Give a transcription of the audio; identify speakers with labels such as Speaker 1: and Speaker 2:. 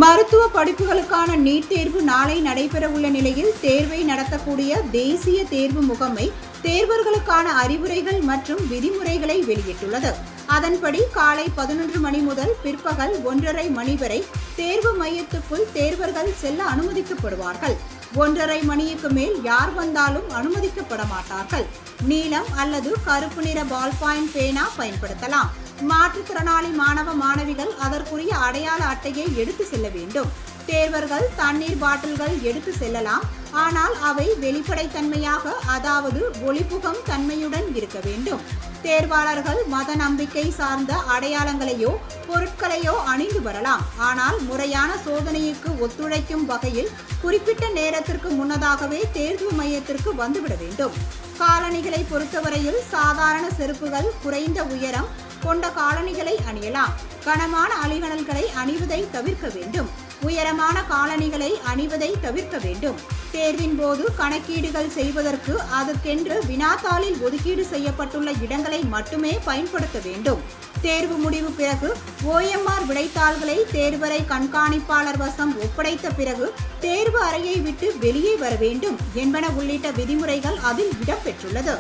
Speaker 1: மருத்துவ படிப்புகளுக்கான நீட் தேர்வு நாளை நடைபெறவுள்ள நிலையில் தேர்வை நடத்தக்கூடிய தேசிய தேர்வு முகமை தேர்வர்களுக்கான அறிவுரைகள் மற்றும் விதிமுறைகளை வெளியிட்டுள்ளது. அதன்படி காலை 11 மணி முதல் பிற்பகல் 1:30 மணி வரை தேர்வு மையத்துக்குள் தேர்வர்கள் செல்ல அனுமதிக்கப்படுவார்கள். 1:30 மணிக்கு மேல் யார் வந்தாலும் அனுமதிக்கப்பட மாட்டார்கள். நீலம் அல்லது கருப்பு நிற பால் பாயிண்ட் பேனா பயன்படுத்தலாம். மாற்றுத்திறனாளி மாணவ மாணவிகள் அதற்குரிய அடையாள அட்டையை எடுத்து செல்ல வேண்டும். தேர்வர்கள் தண்ணீர் பாட்டில்கள் எடுத்து செல்லலாம். ஆனால் அவை வெளிப்படைத்தன்மையாக, அதாவது ஒளிபுகும் தன்மையுடன் இருக்க வேண்டும். தேர்வாளர்கள் மத நம்பிக்கை சார்ந்த அடையாளங்களையோ பொருட்களையோ அணிந்து வரலாம். ஆனால் முறையான சோதனைக்கு ஒத்துழைக்கும் வகையில் குறிப்பிட்ட நேரத்திற்கு முன்னதாகவே தேர்வு மையத்திற்கு வந்துவிட வேண்டும். காலணிகளை பொறுத்தவரையில் சாதாரண செருப்புகள், குறைந்த உயரம் கொண்ட காலணிகளை அணியலாம். கனமான அணிகலன்களை அணிவதை தவிர்க்க வேண்டும். உயரமான காலணிகளை அணிவதை தவிர்க்க வேண்டும். தேர்வின் போது கணக்கீடுகள் செய்வதற்கு அதற்கென்று வினாத்தாளில் ஒதுக்கீடு செய்யப்பட்டுள்ள இடங்களை மட்டுமே பயன்படுத்த வேண்டும். தேர்வு முடிவு பிறகு OMR விடைத்தாள்களை தேர்வறை கண்காணிப்பாளர் வசம் ஒப்படைத்த பிறகு தேர்வு அறையை விட்டு வெளியே வர வேண்டும் என்பன உள்ளிட்ட விதிமுறைகள் அதில் இடம்பெற்றுள்ளது.